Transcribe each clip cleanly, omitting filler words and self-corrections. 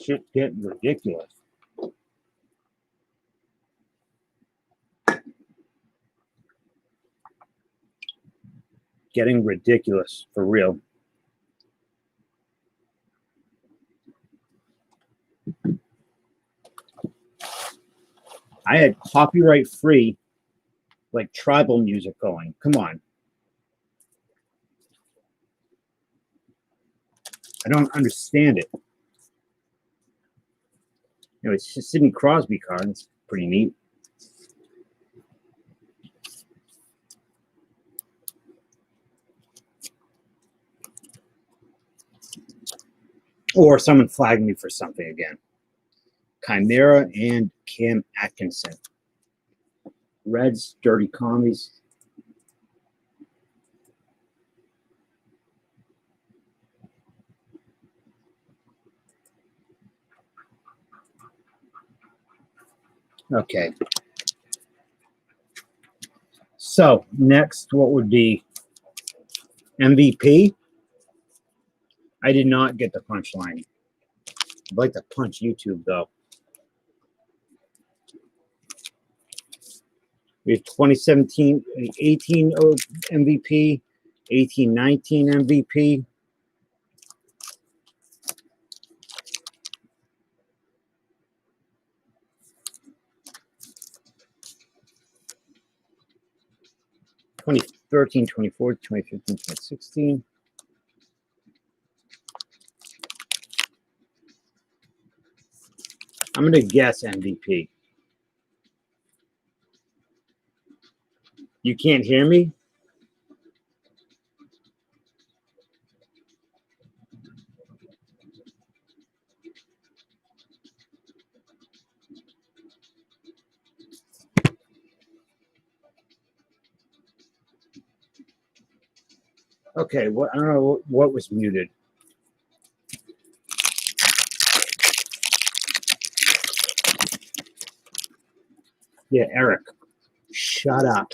Shit getting ridiculous. Getting ridiculous, for real. I had copyright-free, like, tribal music going. Come on. I don't understand it. You know, it's just Sidney Crosby card. It's pretty neat. Or someone flagged me for something again. Chimera and Cam Atkinson. Reds, Dirty Commies. Okay. So, next, what would be MVP? I did not get the punchline. I'd like to punch YouTube, though. We have 2017, 18 MVP, 18, 19 MVP. Twenty 13, 24, 2015, 2016. I'm going to guess MVP. You can't hear me? Okay, what I don't know what was muted. Yeah, Eric, shut up.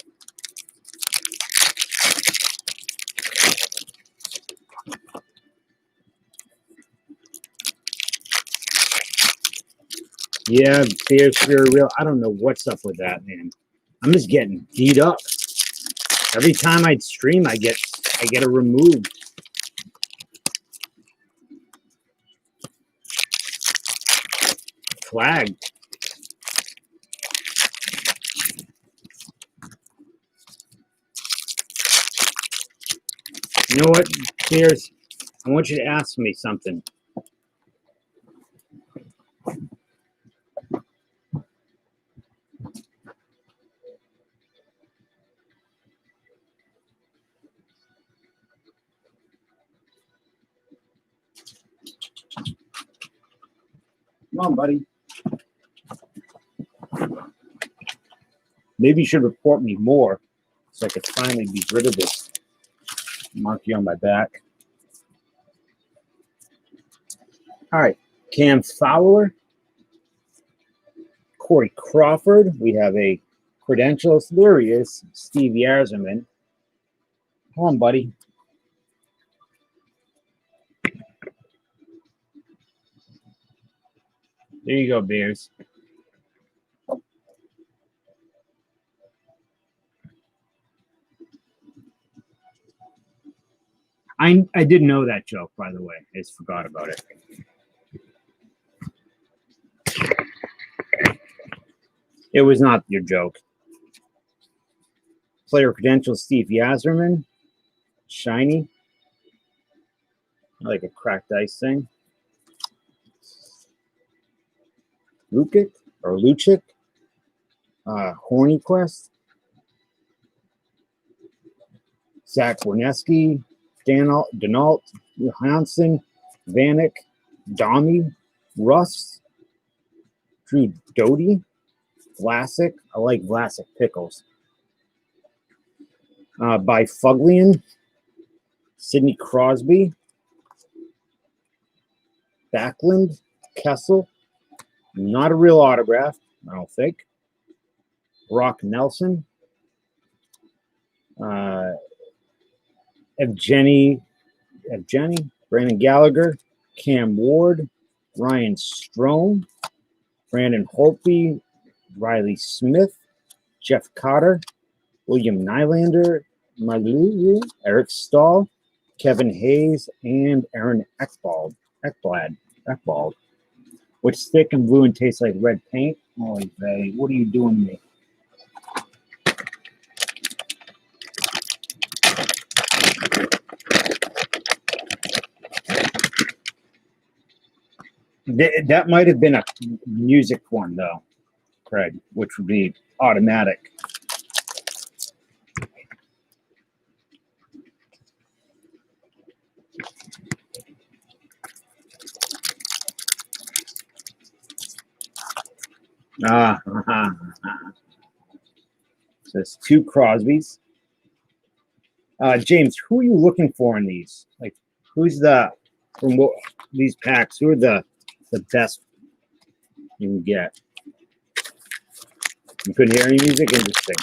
Yeah, Bears for real. I don't know what's up with that, man. I'm just getting beat up. Every time I stream, I get a removed. Flagged. You know what, Bears? I want you to ask me something. Come on, buddy. Maybe you should report me more so I could finally be rid of this monkey on my back. All right, Cam Fowler, Corey Crawford. We have a credentials. There he is, Steve Yzerman. Come on, buddy. There you go, Bears. I didn't know that joke, by the way. I just forgot about it. It was not your joke. Player credentials, Steve Yzerman. Shiny. I like a cracked ice thing. Lukic or Lucic. Horny Quest. Zach Werneski. Denault. Johansson. Vanek. Domi. Russ. Drew Doty. Vlasic. I like Vlasic pickles. By Fuglian. Sidney Crosby. Backlund. Kessel. Not a real autograph, I don't think. Brock Nelson. Evgeny, Brandon Gallagher, Cam Ward, Ryan Strome, Brandon Holtby, Riley Smith, Jeff Cotter, William Nylander, Maglu, Eric Stahl, Kevin Hayes, and Aaron Ekblad. Which thick and blue and tastes like red paint? Holy vey, what are you doing to me? That might have been a music one, though, Craig, which would be automatic. So it's two Crosbys. James, who are you looking for in these? Like, who's from what these packs? Who are the best you can get? You couldn't hear any music? Interesting.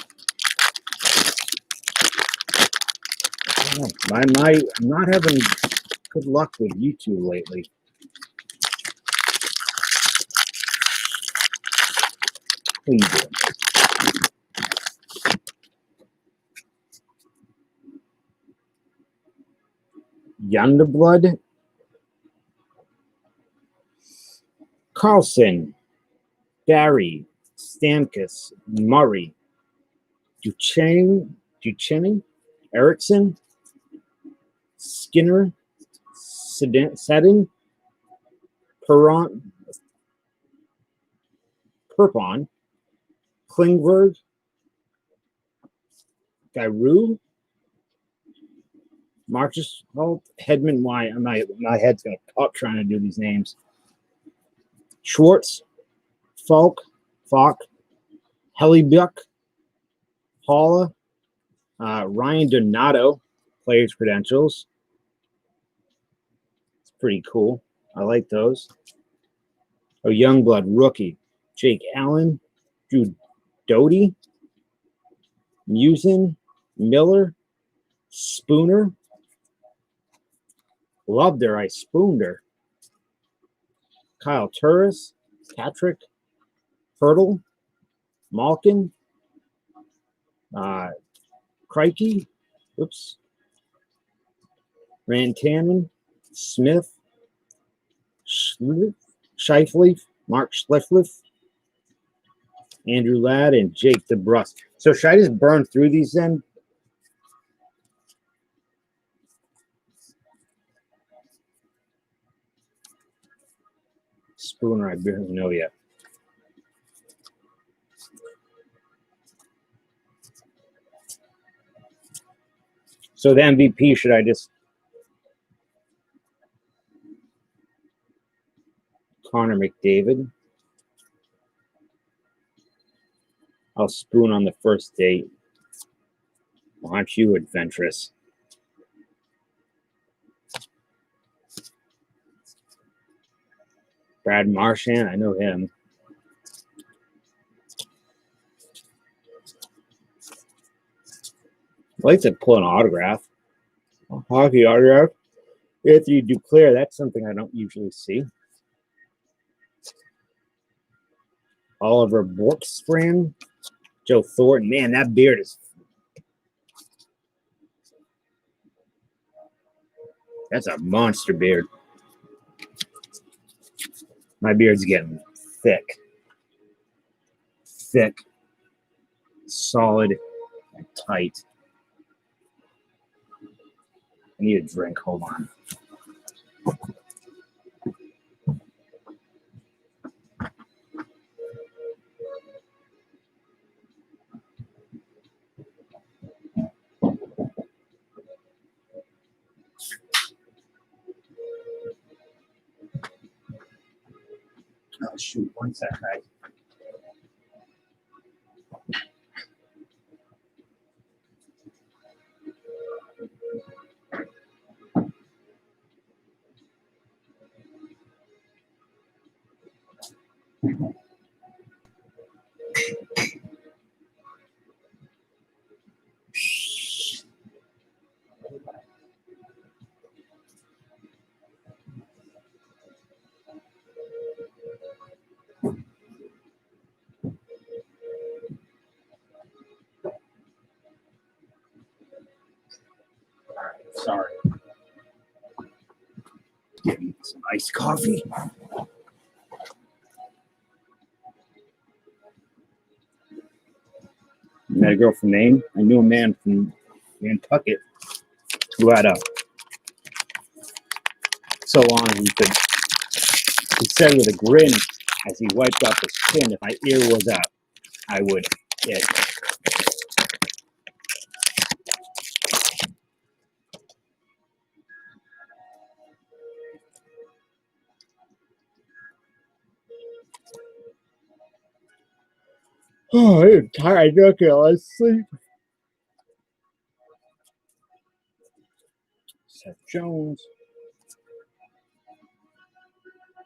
I'm not having good luck with YouTube lately. What are you doing? Yonderblood, Carlson, Barry, Stamkos, Murray, Duchenne, Erickson, Skinner, Sedin, Perpon, Klingberg, Giroux, Marcus Holt, Hedman. Why? My head's gonna pop trying to do these names. Schwartz, Falk, Hellebuck, Paula, Ryan Donato, players credentials. It's pretty cool. I like those. Oh, Youngblood, rookie. Jake Allen, Drew Doughty, Musin, Miller, Spooner. Loved her. I spooned her. Kyle Turris, Patrick, Hurdle, Malkin, Krejci, Rantanen, Smith, Scheifele, Mark Schliffliff, Andrew Ladd, and Jake DeBrus. So should I just burn through these then? Spooner, I barely know yet. So the MVP, should I just Connor McDavid? I'll spoon on the first date. Why aren't you adventurous? Brad Marchand, I know him. I'd like to pull an autograph. A hockey autograph. Anthony Duclair, that's something I don't usually see. Oliver Borkstrand, Joe Thornton. Man, that beard is... That's a monster beard. My beard's getting thick. Thick, solid, and tight. I need a drink. Hold on. Oh, shoot. One sec. Sorry. Getting some iced coffee. Met a girl from Maine. I knew a man from Nantucket who had so long he said with a grin as he wiped off his chin, if my ear was up, I would itch. Oh, I'm tired. Okay, let's sleep. Seth Jones.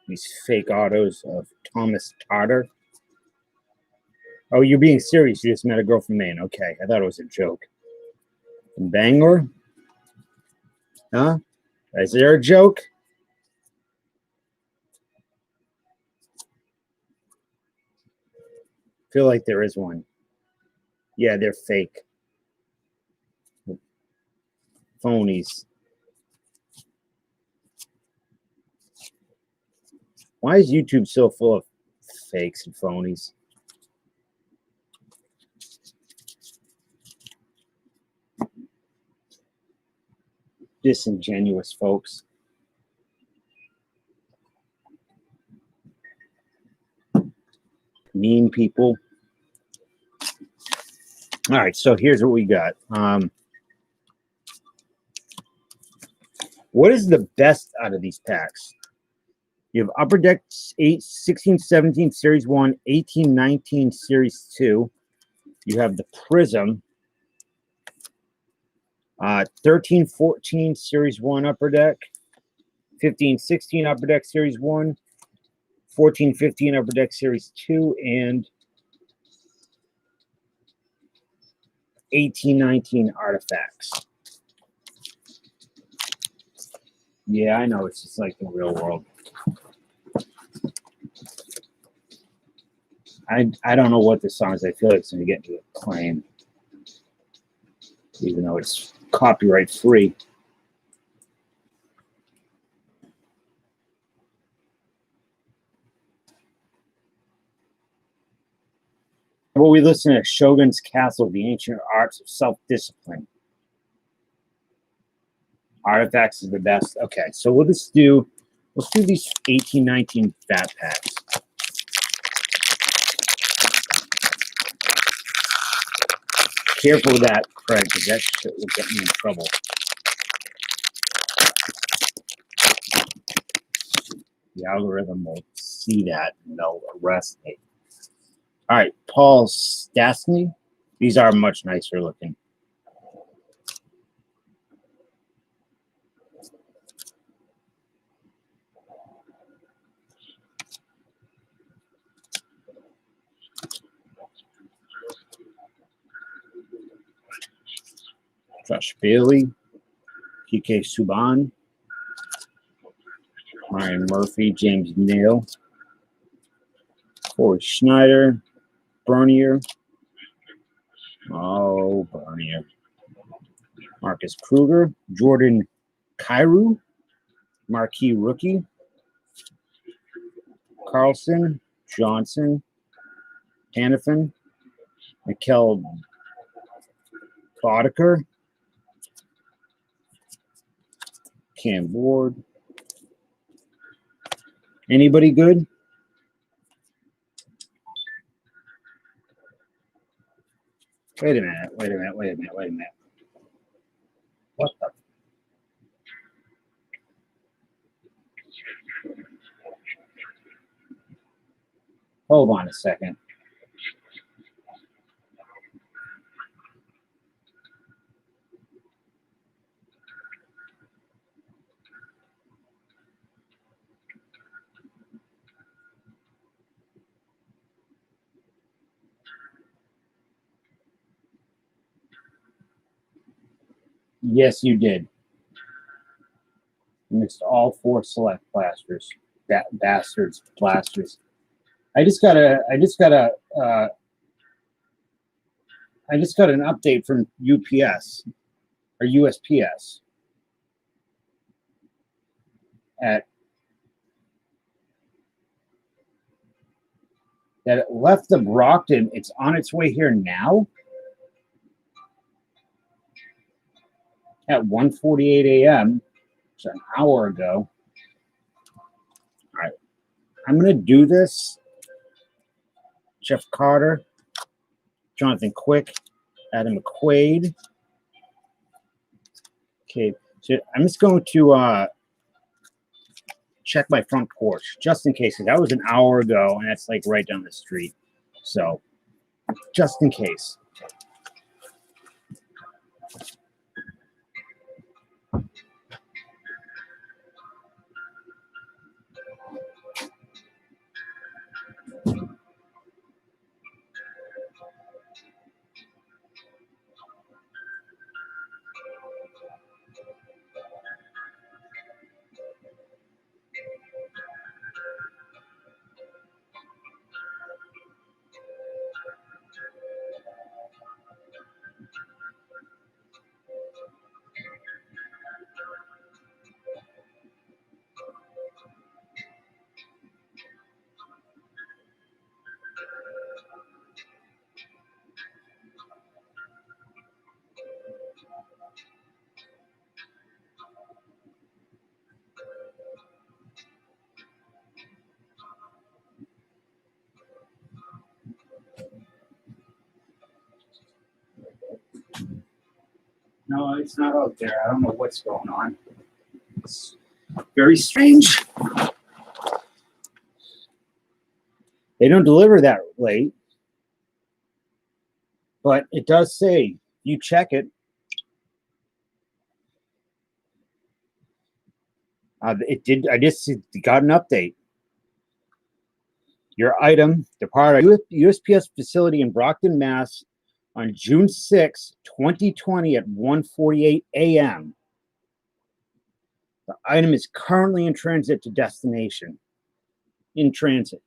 These fake autos of Thomas Tartar. Oh, you're being serious. You just met a girl from Maine. Okay, I thought it was a joke. From Bangor? Huh? Is there a joke? I feel like there is one. Yeah, they're fake. Phonies. Why is YouTube so full of fakes and phonies? Disingenuous folks. Mean people. All right, so here's what we got. What is the best out of these packs? You have Upper Deck 16-17 Series 1, 18-19 Series 2. You have the Prism. 13-14 Series 1 Upper Deck. 15-16 Upper Deck Series 1. 14-15 Upper Deck Series 2. And 18-19 Artifacts. Yeah, I know. It's just like the real world. I don't know what this song is. I feel like it's going to get me a claim. Even though it's copyright free. Well, we listen to Shogun's Castle, the Ancient Arts of Self-Discipline. Artifacts is the best. Okay, so let's do these 18-19 fat packs. Careful with that, Craig, because that shit will get me in trouble. The algorithm will see that and they'll arrest me. All right, Paul Stastny. These are much nicer looking. Josh Bailey, PK Subban, Ryan Murphy, James Neal, Corey Schneider, Bernier. Oh, Bernier. Marcus Kruger, Jordan Kyrou, marquee rookie, Carlson, Johnson, Hannafin, Mikel Boddicker, Cam Ward. Anybody good? Wait a minute. What the? Hold on a second. Yes, you did. You missed all 4 select blasters. Bastards, blasters. I just got an update from UPS or USPS. at that it left the Brockton. It's on its way here now at 1:48 a.m. It's an hour ago. All right, I'm gonna do this. Jeff Carter, Jonathan Quick, Adam McQuaid. Okay, so I'm just going to check my front porch just in case. That was an hour ago, and that's like right down the street. So, just in case. No, it's not out there. I don't know what's going on. It's very strange. They don't deliver that late, but it does say you check it. It did. I just got an update. Your item departed USPS facility in Brockton, Mass. On June 6, 2020 at 1:48 a.m. The item is currently in transit to destination. In transit.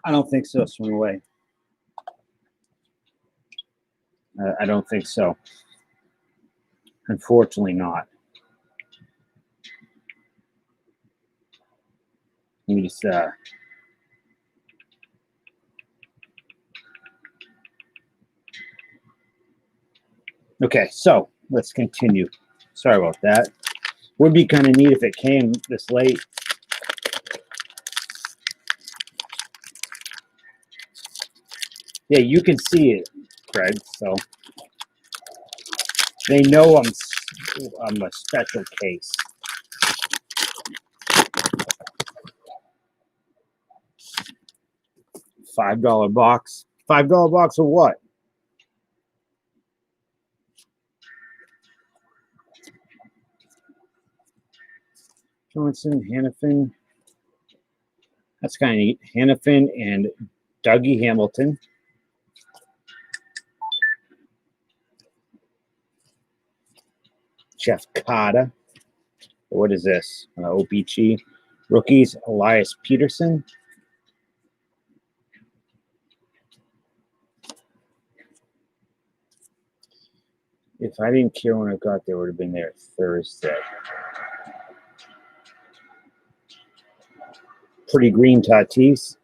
I don't think so. Swing away. I don't think so. Unfortunately not. Let me just okay, so let's continue. Sorry about that. Would be kind of neat if it came this late. Yeah, you can see it, Craig. So they know I'm a special case. $5 box. $5 box of what? Johnson, Hannafin. That's kind of neat. Hannafin and Dougie Hamilton. Jeff Cotta. What is this? OPG. Rookies, Elias Peterson. If I didn't care when I got there, it would have been there Thursday. Pretty green Tatis.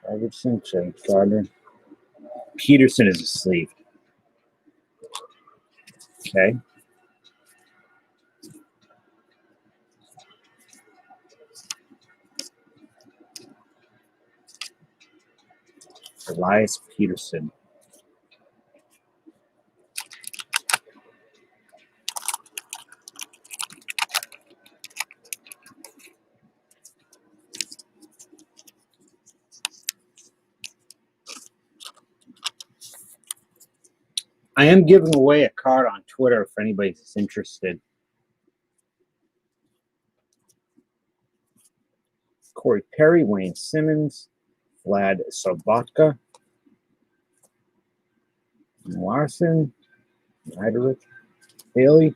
Robertson, Jay Gardner. Peterson is asleep. Okay. Elias Peterson. I am giving away a card on Twitter if anybody's interested. Corey Perry, Wayne Simmons, Vlad Sobotka, Larson, Ryderich, Haley.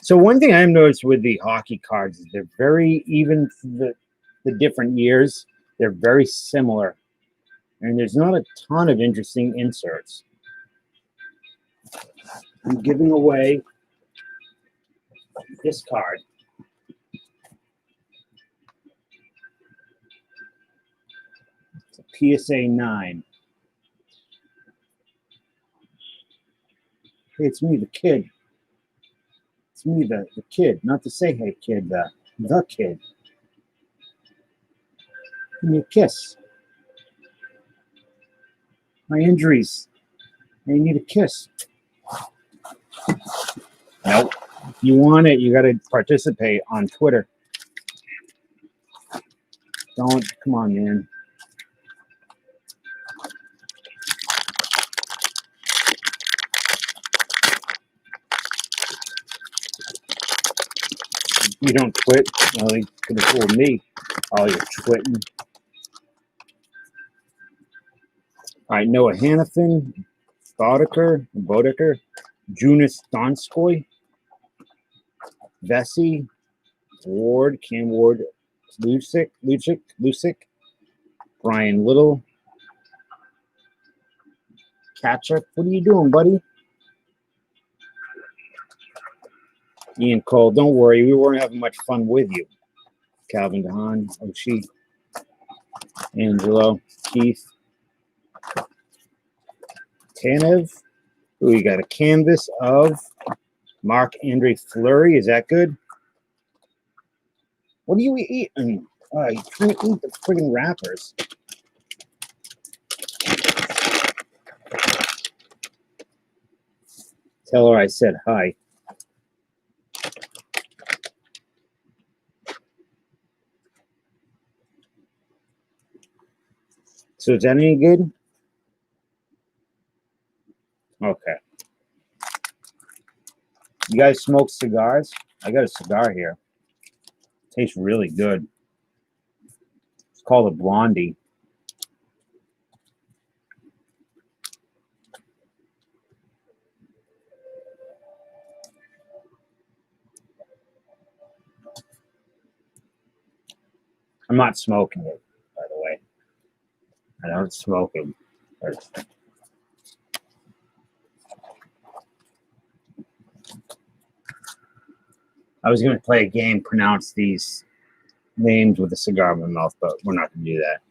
So one thing I've noticed with the hockey cards is they're very even. the different years. They're very similar. And there's not a ton of interesting inserts. I'm giving away this card. It's a PSA 9. Hey, it's me, the kid. It's me, the kid. Not to say, hey, kid, the kid. Give me a kiss. My injuries. I need a kiss. Nope. If you want it, you got to participate on Twitter. Don't. Come on, man. You don't twit? Well, you could have fooled me. Oh, you're twitting. All right, Noah Hannafin, Bodeker, Jonas Donskoy, Vesey, Ward, Cam Ward, Lucic, Brian Little, Catchup. What are you doing, buddy? Ian Cole, don't worry, we weren't having much fun with you. Calvin DeHaan, Oshie, Angelo, Keith, Tanev. We got a canvas of Marc-Andre Fleury. Is that good? What are you eating? You can't eat the friggin' wrappers. Tell her I said hi. So is that any good? Okay. You guys smoke cigars? I got a cigar here. Tastes really good. It's called a Blondie. I'm not smoking it, by the way. I don't smoke it. I was going to play a game, pronounce these names with a cigar in my mouth, but we're not going to do that.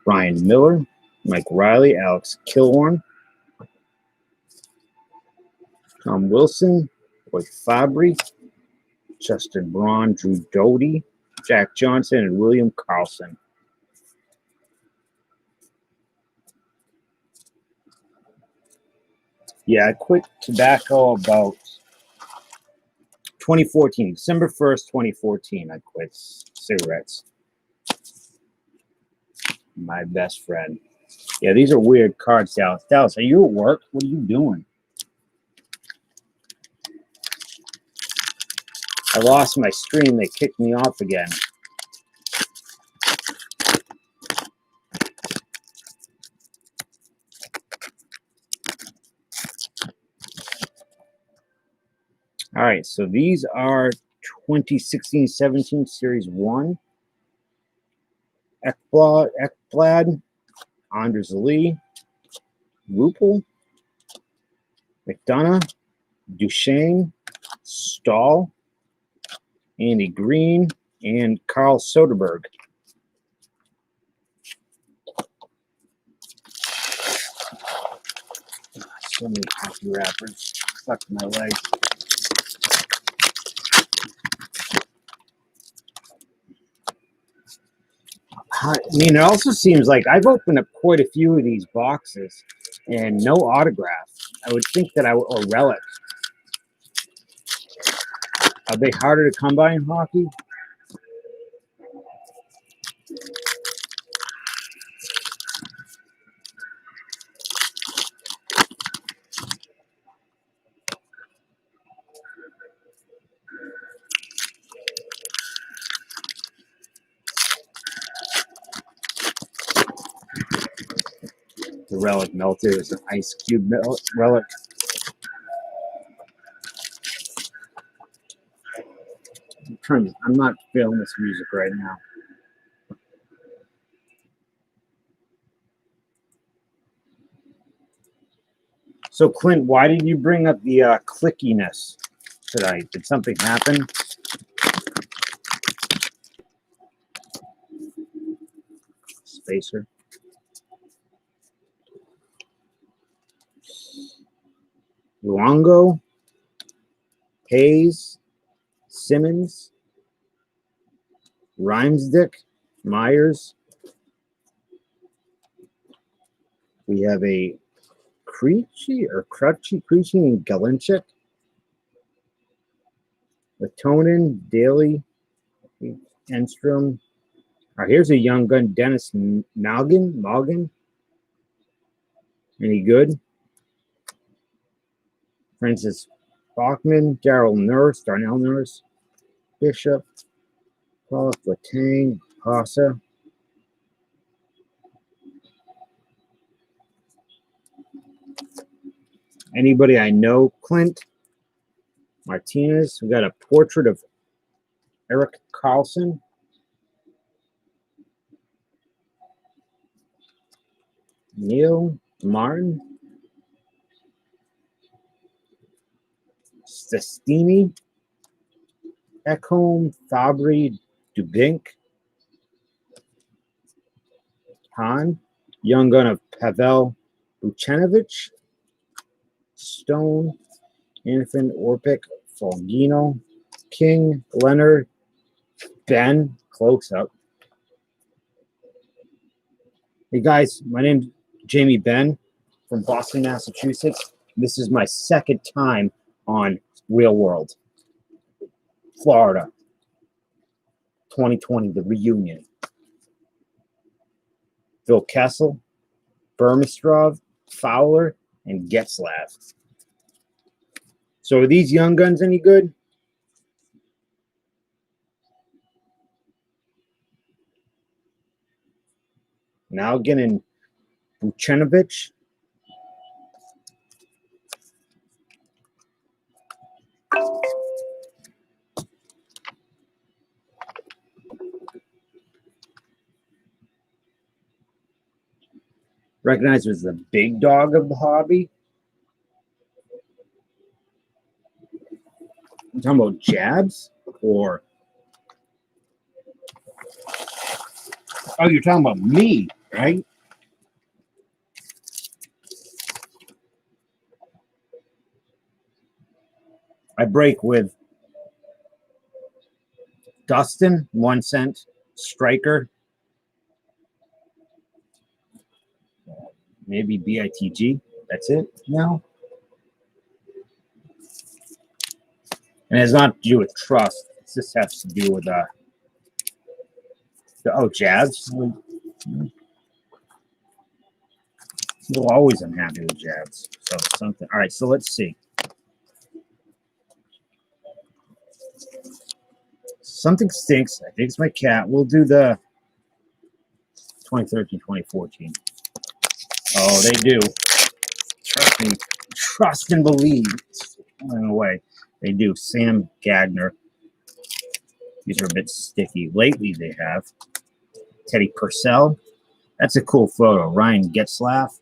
Brian Miller, Mike Riley, Alex Killorn, Tom Wilson, Roy Fabry, Justin Braun, Drew Doty, Jack Johnson, and William Carlson. Yeah, I quit tobacco about 2014, December 1st, 2014. I quit cigarettes. My best friend. Yeah, these are weird cards, Dallas. Dallas, are you at work? What are you doing? I lost my stream. They kicked me off again. All right, so these are 2016-17 Series 1. Ekblad, Anders Lee, Rupel, McDonough, Duchesne, Stahl, Andy Green, and Carl Soderberg. So many hockey wrappers stuck in my leg. I mean, it also seems like I've opened up quite a few of these boxes and no autograph. I would think that or relic. Are they harder to come by in hockey? The relic melted. It's an ice cube relic. turn this. I'm not feeling this music right now. So, Clint, why did you bring up the clickiness today? Did something happen? Spacer. Luongo, Hayes, Simmons, Rhymesdick, Myers. We have a Creechy and Galinchik. Latonin, Daly, Enstrom. All right, here's a young gun, Dennis Malgin. Any good? Francis Bachman, Darrell Nurse, Darnell Nurse, Bishop, Paul Latang, Hossa. Anybody I know? Clint Martinez. We got a portrait of Eric Carlson. Neil Martin. Stastini. Ekholm, Fabry, Dubink. Han. Young gun of Pavel Buchanovich. Stone. Infant, Orpik, Fulgino, King, Leonard, Ben, close up. Hey guys, my name's Jamie Ben from Boston, Massachusetts. This is my second time on Real World, Florida, 2020, the reunion. Phil Kessel, Burmistrov, Fowler, and Getzlav. So are these young guns any good? Now getting Buchanovich. Recognized as the big dog of the hobby. I'm talking about jabs or... Oh, you're talking about me, right? I break with Dustin, 1 cent, Striker, maybe BITG. That's it now. And it has not to do with trust. It just has to do with jabs. We're always unhappy with jabs. So something. All right, so let's see. Something stinks. I think it's my cat. We'll do the 2013, 2014. Oh, they do. Trust me. Trust and believe. In a way, they do. Sam Gagner. These are a bit sticky. Lately, they have. Teddy Purcell. That's a cool photo. Ryan Getzlaff.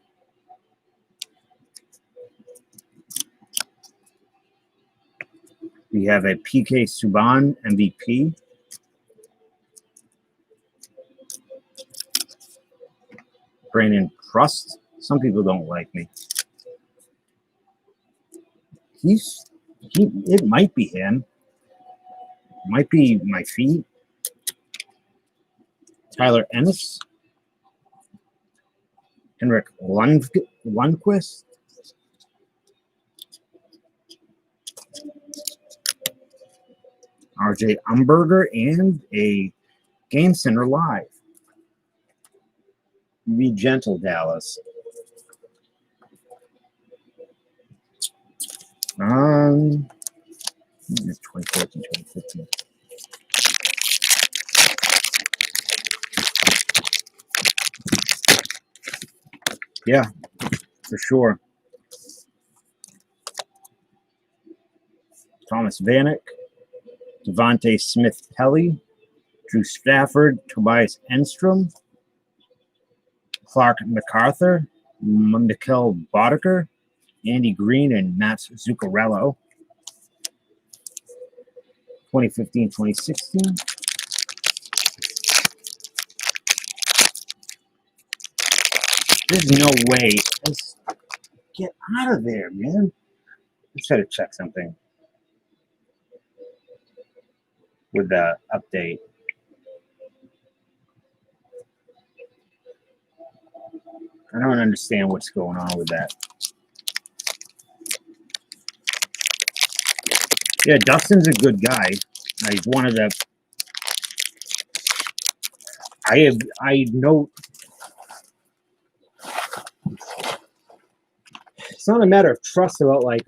We have a PK Subban MVP. Brandon Prust. Some people don't like me. It might be him. It might be my feet. Tyler Ennis. Henrik Lundqvist. RJ Umberger and a Game Center Live. Be gentle, Dallas. 2014, 2015. Yeah, for sure. Thomas Vanek, Devontae Smith-Pelly, Drew Stafford, Tobias Enstrom, Clark MacArthur, Mikel Boddicker, Andy Green, and Matt Zuccarello. 2015-2016. There's no way. Let's get out of there, man. Let's try to check something with the update. I don't understand what's going on with that. Yeah, Dustin's a good guy. He's one of the. I know. It's not a matter of trust about like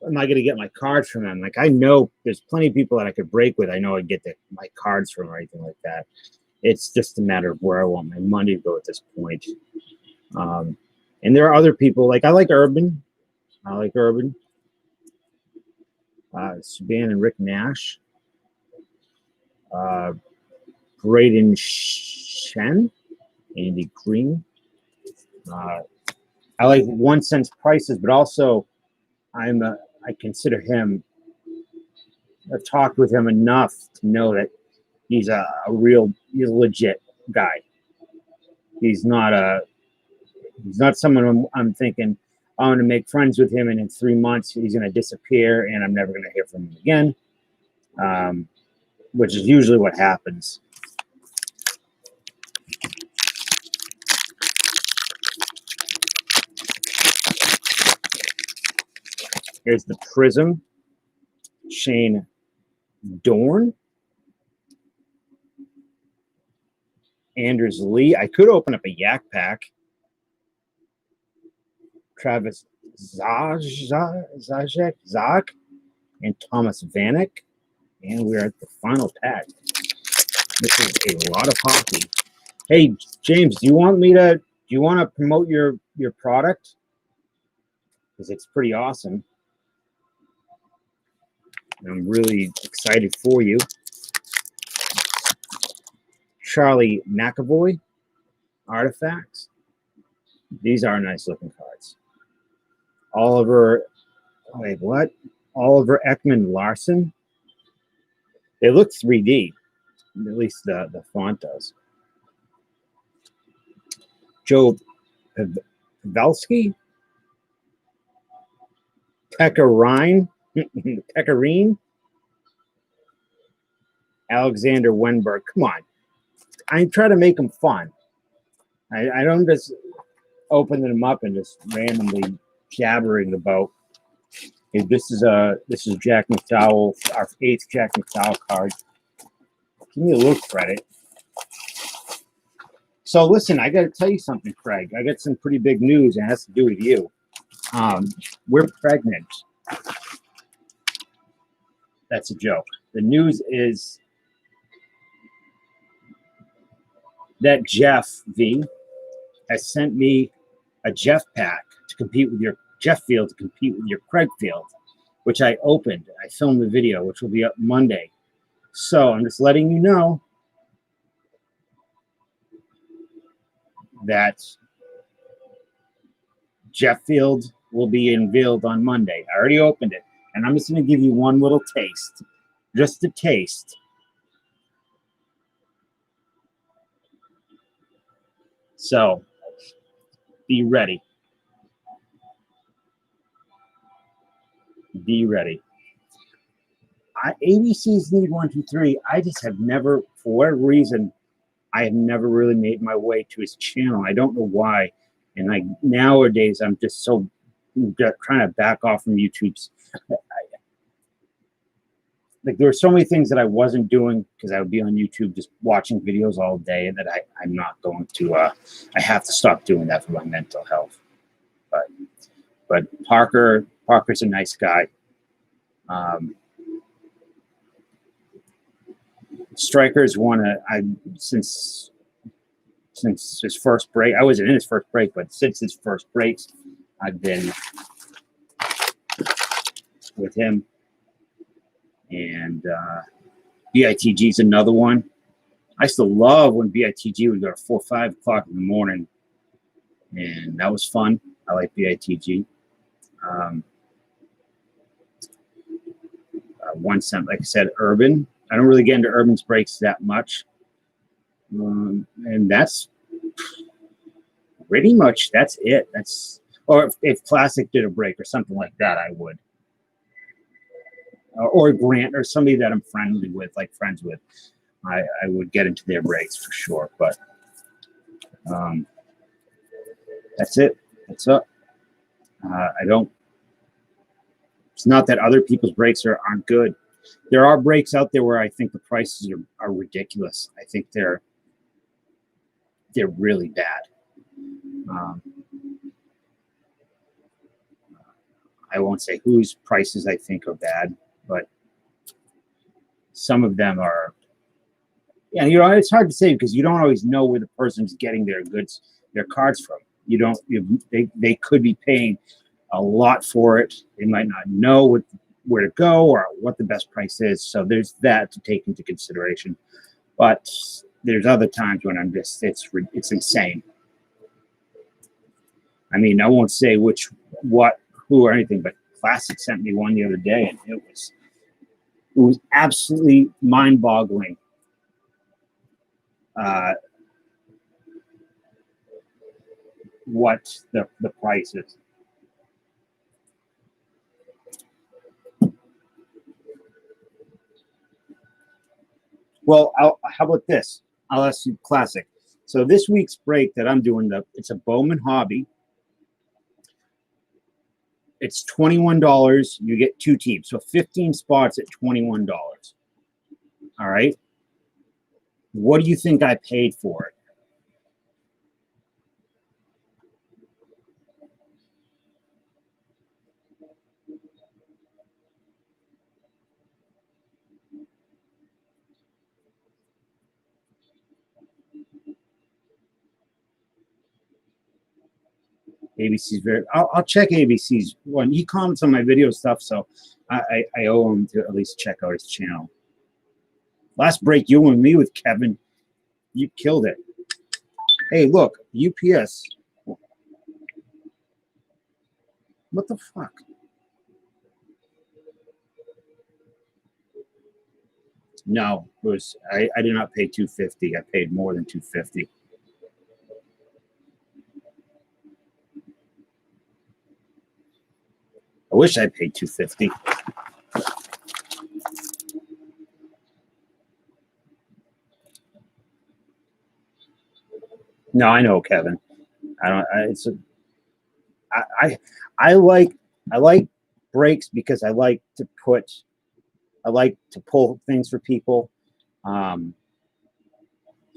am I going to get my cards from them? Like I know there's plenty of people that I could break with. I know I'd get my cards from or anything like that. It's just a matter of where I want my money to go at this point. And there are other people like I like Urban. Subban and Rick Nash. Braden Shen, Andy Green. I like 1 cent prices, but also I consider him. I've talked with him enough to know that he's a legit guy. He's not someone I'm thinking I'm going to make friends with him, and in 3 months he's going to disappear, and I'm never going to hear from him again. Which is usually what happens. Here's the Prism, Shane Dorn, Anders Lee. I could open up a Yak Pack. Travis Zach, and Thomas Vanek. And we're at the final pack. This is a lot of hockey. Hey, James, do you want to promote your product? Because it's pretty awesome. I'm really excited for you. Charlie McAvoy, Artifacts. These are nice looking cards. Oliver Ekman Larson. They look 3D. At least the font does. Joe Pavelski. Pekarine. Alexander Wenberg. Come on. I try to make them fun. I don't just open them up and just randomly jabbering about. This is Jack McDowell, our 8th Jack McDowell card. Give me a little credit. So listen, I got to tell you something, Craig. I got some pretty big news, and it has to do with you. We're pregnant. That's a joke. The news is that Jeff V has sent me a Jeff pack to compete with your Jeff Field to compete with your Craig Field, which I opened. I filmed the video, which will be up Monday. So I'm just letting you know that Jeff Field will be unveiled on Monday. I already opened it, and I'm just going to give you one little taste, just a taste. So be ready. Be ready. ABCs need 1, 2, 3. I just have never, for whatever reason, I have never really made my way to his channel. I don't know why. And like nowadays, I'm just so trying to back off from YouTube's. Like there were so many things that I wasn't doing because I would be on YouTube just watching videos all day that I'm not going to. I have to stop doing that for my mental health. But Parker's a nice guy. Strikers since his first break. I wasn't in his first break, but since his first breaks, I've been with him. And BITG is another one. I used to love when BITG would go to 4 or 5 o'clock in the morning, and that was fun. I like BITG. One cent, like I said, Urban. I don't really get into Urban's breaks that much, and that's pretty much that's it. That's or if Classic did a break or something like that, I would. Or Grant or somebody that I'm friends with, I would get into their breaks for sure. But that's it. That's up. I don't. It's not that other people's breaks aren't good. There are breaks out there where I think the prices are ridiculous. I think they're really bad. I won't say whose prices I think are bad, but some of them are. Yeah, it's hard to say because you don't always know where the person's getting their cards from. They could be paying a lot for it. They might not know where to go or what the best price is. So there's that to take into consideration. But there's other times when it's insane. I mean, I won't say who or anything, but Classic sent me one the other day, and it was absolutely mind-boggling. What the price is. Well, how about this? I'll ask you Classic. So this week's break that I'm doing, it's a Bowman Hobby. It's $21. You get 2 teams. So 15 spots at $21. All right. What do you think I paid for it? ABC's I'll check ABC's one. He comments on my video stuff, so I owe him to at least check out his channel. Last break, you and me with Kevin, you killed it. Hey, look, UPS. What the fuck? No, it was I did not pay $250. I paid more than $250. I wish I paid $250. No, I know, Kevin. I like breaks because I like to pull things for people.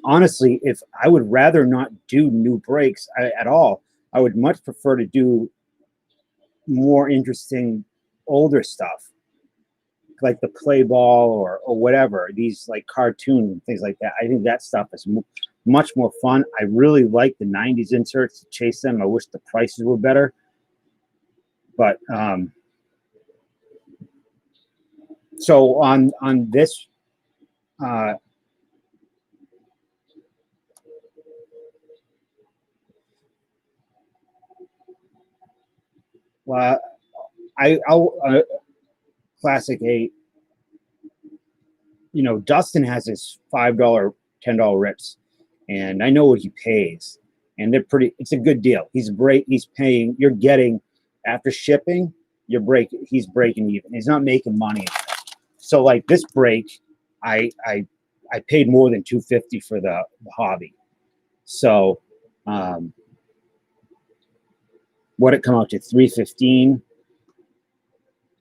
Honestly, if I would rather not do new breaks at all, I would much prefer to do more interesting older stuff like the play ball or whatever, these like cartoon and things like that. I think that stuff is much more fun. I really like the 90s inserts to chase them. I wish the prices were better. But so on this I'll Classic 8. You know, Dustin has his $5, $10 rips, and I know what he pays, and it's a good deal. He's paying, you're getting after shipping, he's breaking even. He's not making money. So like this break, I paid more than $250 for the hobby. So what it come out to $315,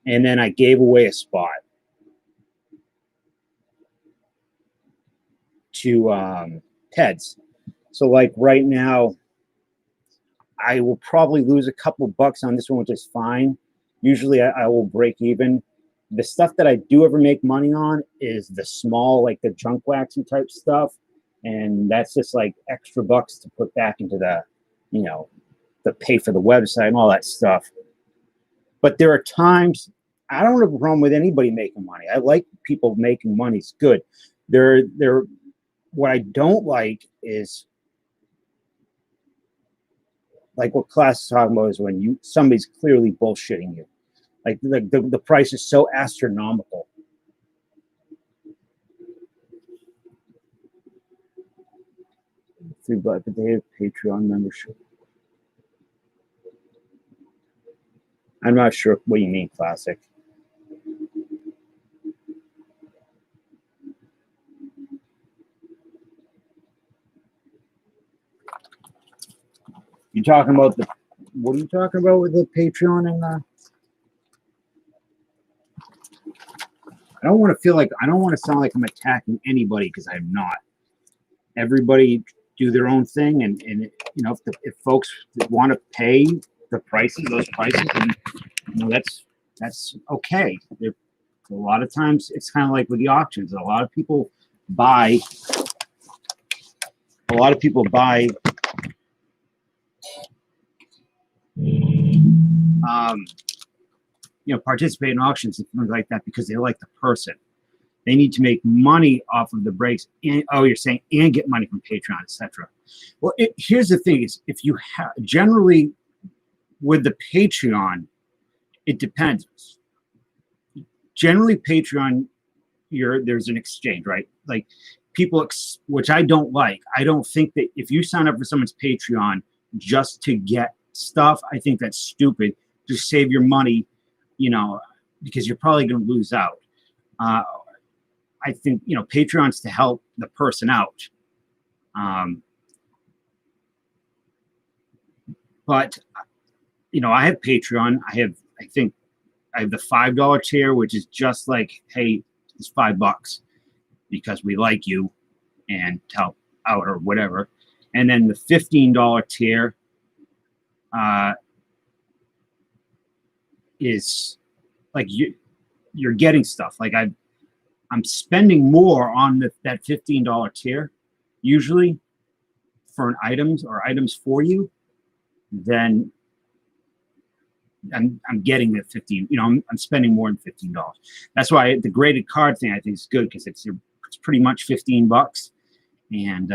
and then I gave away a spot to Ted's. So like right now, I will probably lose a couple bucks on this one, which is fine. Usually I will break even. The stuff that I do ever make money on is the small, like the junk waxing type stuff. And that's just like extra bucks to put back into the pay for the website and all that stuff. But there are times I don't have a problem with anybody making money. I like people making money. It's good. They're what I don't like is like what class is talking about is when somebody's clearly bullshitting you. Like the price is so astronomical. $3 a day of Patreon membership. I'm not sure what you mean, Classic. You talking about what are you talking about with the Patreon and I don't want to sound like I'm attacking anybody because I'm not. Everybody do their own thing, and if folks want to pay those prices, and that's okay. A lot of times it's kind of like with the auctions. A lot of people buy participate in auctions and things like that because they like the person. They need to make money off of the breaks. And you're saying and get money from Patreon, etc. Well, here's the thing: is if you have generally with the Patreon, it depends. Generally, Patreon, there's an exchange, right? Like people, which I don't like. I don't think that if you sign up for someone's Patreon just to get stuff, I think that's stupid. Just save your money, because you're probably going to lose out. I think Patreon's to help the person out. But I have Patreon. I think I have the $5 tier, which is just like, hey, it's $5 because we like you and help out or whatever. And then the $15 tier is like you're getting stuff. Like I'm spending more on that $15 tier usually for items for you than I'm getting the 15. I'm spending more than $15. That's why the graded card thing I think is good because it's pretty much $15, and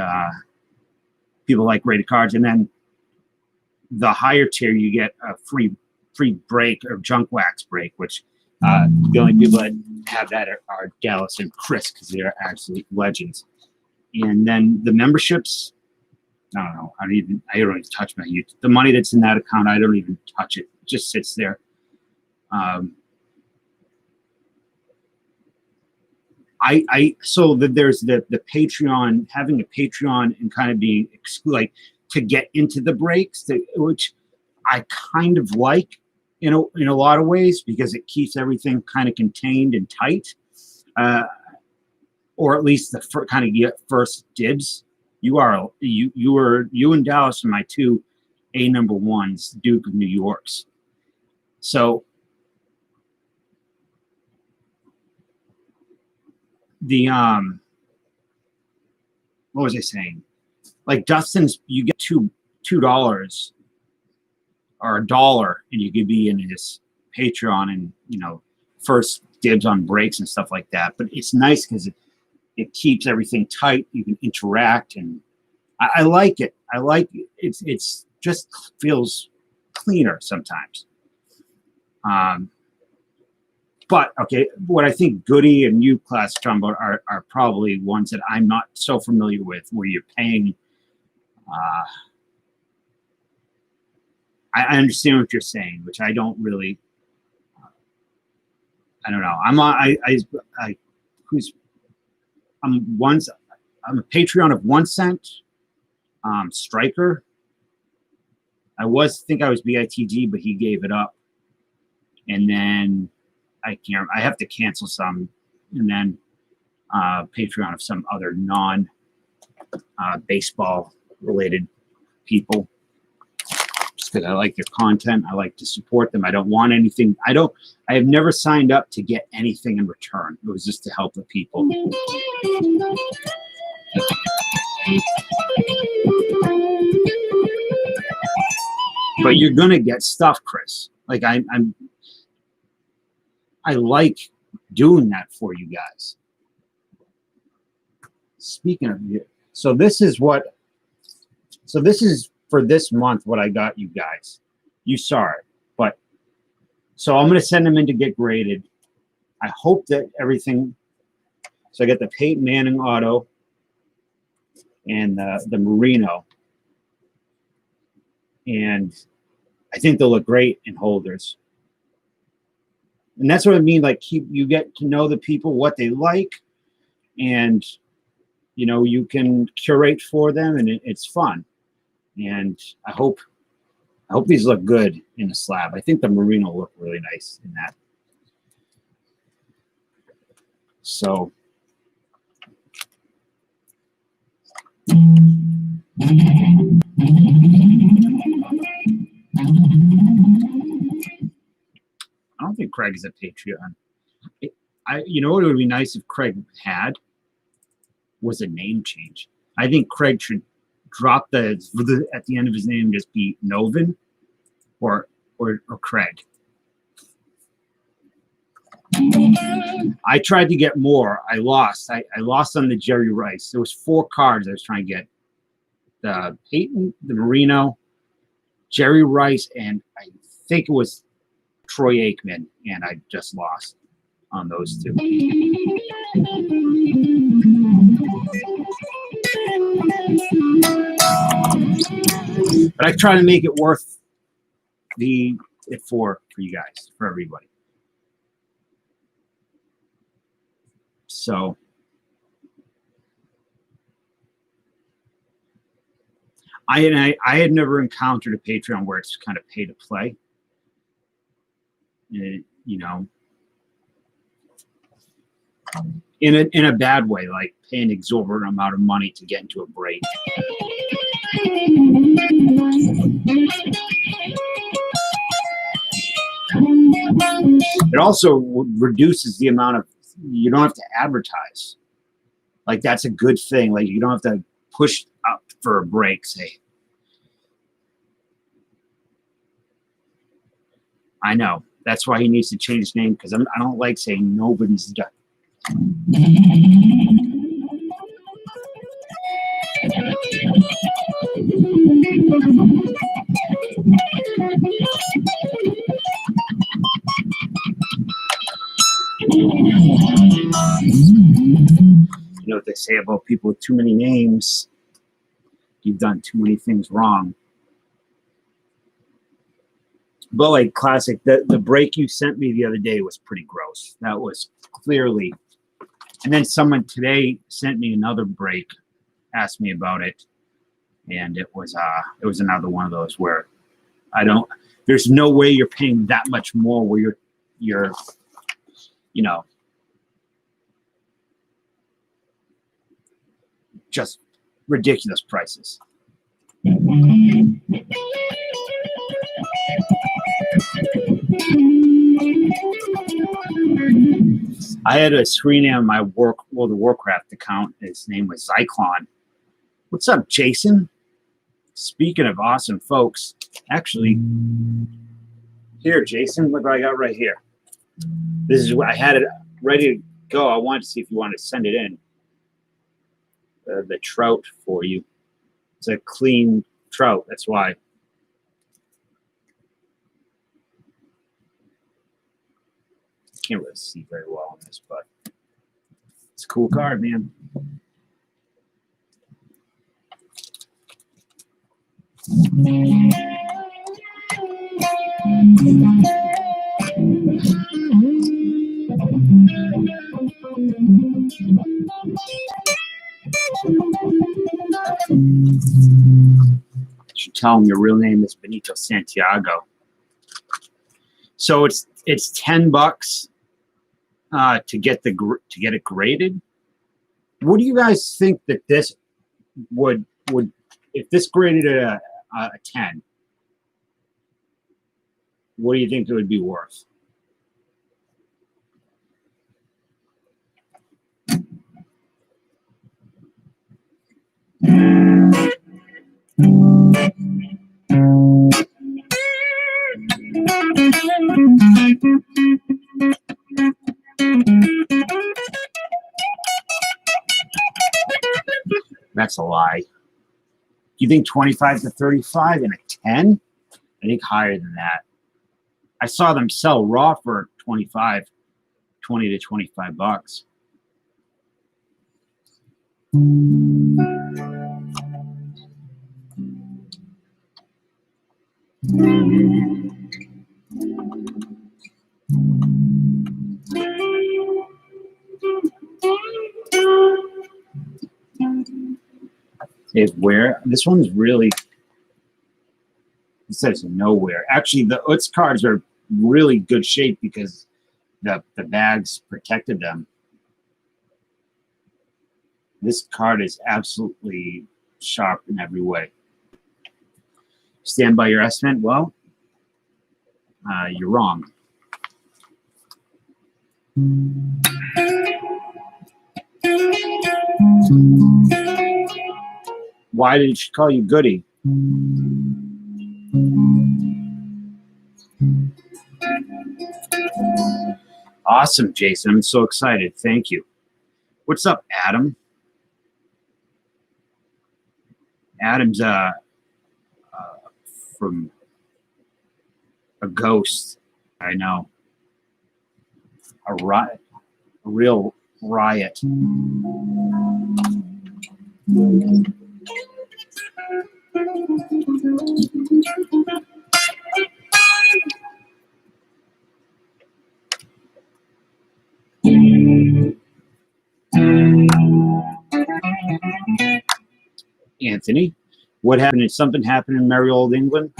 people like graded cards. And then the higher tier you get a free break or junk wax break, which the only people that have that are Dallas and Chris because they're absolute legends. And then the memberships, I don't know. I don't even touch my YouTube. The money that's in that account, I don't even touch it. It just sits there. So that there's the Patreon, having a Patreon and kind of being like to get into the breaks, which I kind of like in a lot of ways because it keeps everything kind of contained and tight, or at least kind of get first dibs. You and Dallas are my two number ones, Duke of New York's. So the what was I saying? Like Dustin's, you get $2 or $1, and you could be in his Patreon and first dibs on breaks and stuff like that. But it's nice because it keeps everything tight. You can interact, and I like it. I like it. It's just feels cleaner sometimes. But okay, what I think Goody and you, Class Jumbo, are probably ones that I'm not so familiar with, where you're paying. I understand what you're saying, which I don't really. I don't know. I'm a Patreon of 1 cent. Striker. I think I was BITG, but he gave it up, and then I have to cancel some, and then Patreon of some other non baseball related people. Just because I like their content, I like to support them. I don't want anything. I have never signed up to get anything in return. It was just to help the people. But you're gonna get stuff, Chris. Like I'm I like doing that for you guys. Speaking of you, so this is for this month what I got you guys. You saw it, but so I'm going to send them in to get graded. I hope that everything. So I got the Peyton Manning auto and the Merino, and I think they'll look great in holders. And that's what I mean. Like, you get to know the people, what they like, and you know, you can curate for them, and it's fun. And I hope these look good in a slab. I think the Merino will look really nice in that. So I don't think Craig is a Patreon. You know what would be nice if Craig had was a name change. I think Craig should drop the at the end of his name, just be Novin or Craig. I tried to get more. I lost. I lost on the Jerry Rice. There was 4 cards I was trying to get. The Peyton, the Merino, Jerry Rice, and I think it was Troy Aikman, and I just lost on those 2. But I try to make it worth it for you guys, for everybody. So I had never encountered a Patreon where it's kind of pay to play. You know, in a bad way, like paying an exorbitant amount of money to get into a break. It also reduces the amount of, you don't have to advertise. Like, that's a good thing. Like, you don't have to push up for a break, say. I know. That's why he needs to change his name, because I don't like saying nobody's done. You know what they say about people with too many names? You've done too many things wrong. But like classic, the break you sent me the other day was pretty gross. That was clearly. And then someone today sent me another break, asked me about it, and it was another one of those where there's no way you're paying that much more where you're you know, just ridiculous prices. I had a screen on my the Warcraft account. His name was Zyklon. What's up, Jason? Speaking of awesome folks, actually, here, Jason, look what I got right here. This is what I had it ready to go. I wanted to see if you wanted to send it in. The trout for you. It's a clean trout. That's why. Can't really see very well on this, but it's a cool card, man. You tell him your real name is Benito Santiago. So it's $10 to get it graded. What do you guys think that this would if this graded at a 10? What do you think it would be worth? That's a lie. You think 25 to 35 and a 10? I think higher than that. I saw them sell raw for 20 to 25 bucks. Is where this one's really, it says nowhere. Actually, the Utz cards are really good shape because the bags protected them. This card is absolutely sharp in every way. Stand by your estimate. Well, you're wrong. Why did she call you Goody? Awesome, Jason. I'm so excited. Thank you. What's up, Adam? Adam's from a ghost. I know. A riot. A real riot. Anthony, what happened? Did something happen in merry old England?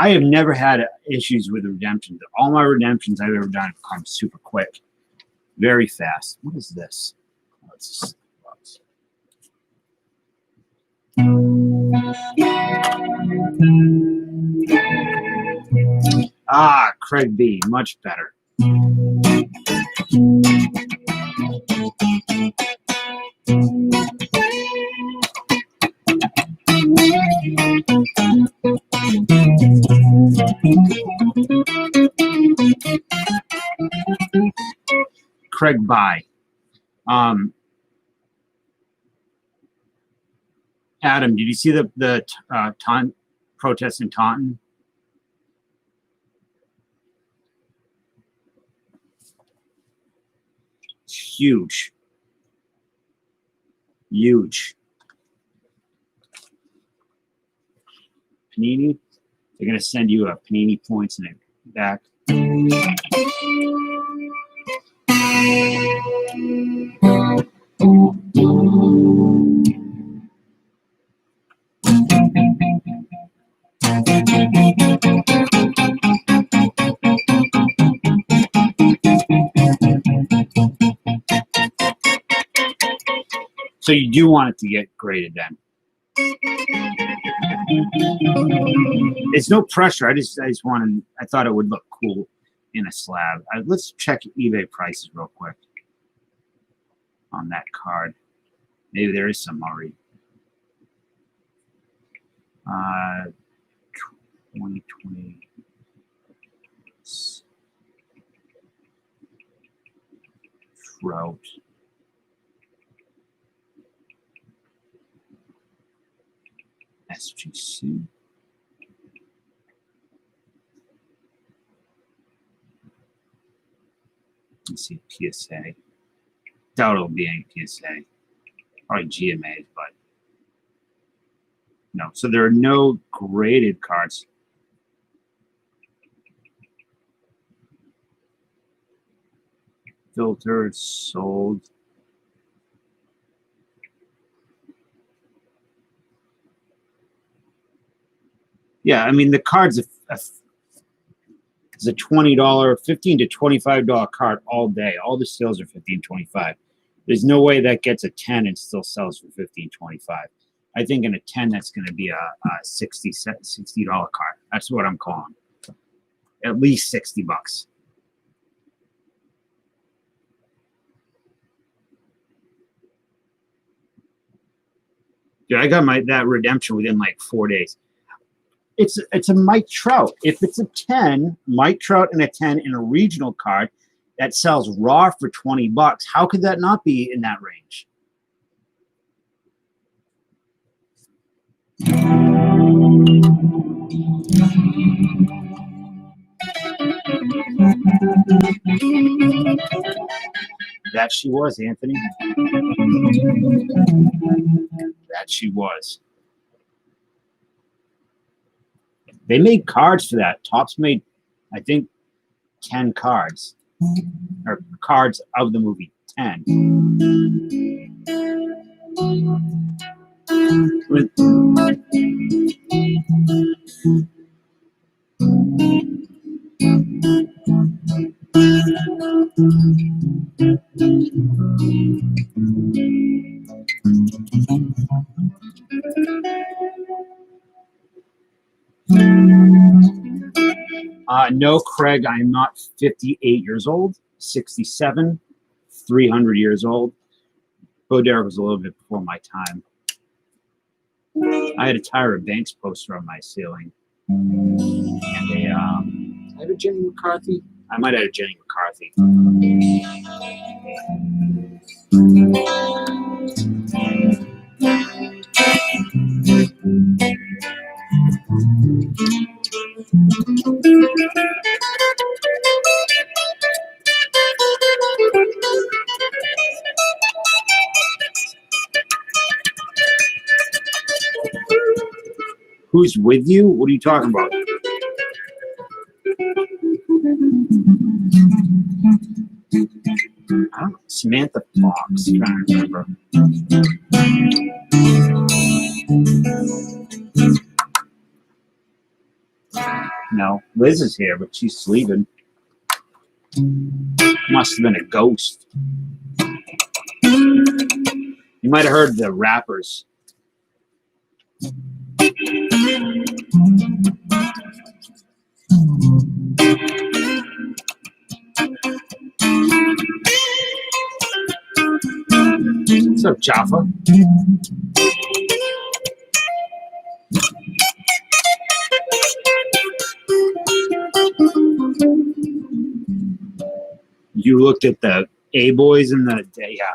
I have never had issues with redemptions. All my redemptions I've ever done come super quick, very fast. What is this? Ah, Craig B, much better. Craig By. Adam, did you see the protest in Taunton? It's huge. Huge. Panini, they're going to send you a Panini points in it back. So you do want it to get graded then. It's no pressure. I just wanted. I thought it would look cool in a slab. Let's check eBay prices real quick on that card. Maybe there is some already. 2020 Trout. SGC. Let's see, PSA. Doubt it'll be any PSA. Probably GMAs, but no. So there are no graded cards. Filtered, sold. Yeah, I mean the card's is a $20, $15 to $25 card all day. All the sales are $15, $25. There's no way that gets a 10 and still sells for $15, $25. I think in a 10 that's going to be a $60 card. That's what I'm calling. At least $60. Dude, I got that redemption within like 4 days. It's a Mike Trout. If it's a 10, Mike Trout and a 10 in a regional card that sells raw for $20, how could that not be in that range? That she was, Anthony. That she was. They made cards for that. Topps made, I think, 10 cards. Or cards of the movie. 10. No, Craig, I'm not 58 years old. 67, 300 years old. Bo Derek was a little bit before my time. I had a Tyra Banks poster on my ceiling. And I have a Jenny McCarthy. I might have a Jenny McCarthy. Who's with you? What are you talking about? I don't know. Samantha Fox. I'm trying to remember. No, Liz is here, but she's sleeping. Must have been a ghost. You might have heard the rappers. What's up, Jaffa? You looked at the A-boys in the day, yeah.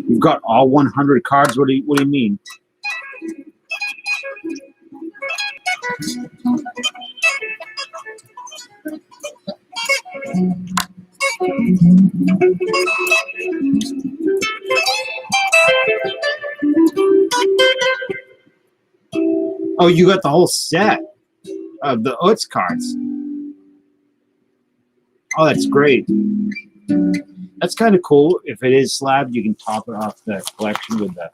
You've got all 100 cards? What do you mean? Oh, you got the whole set of the Utz cards. Oh, that's great. That's kind of cool. If it is slabbed, you can top it off the collection with the.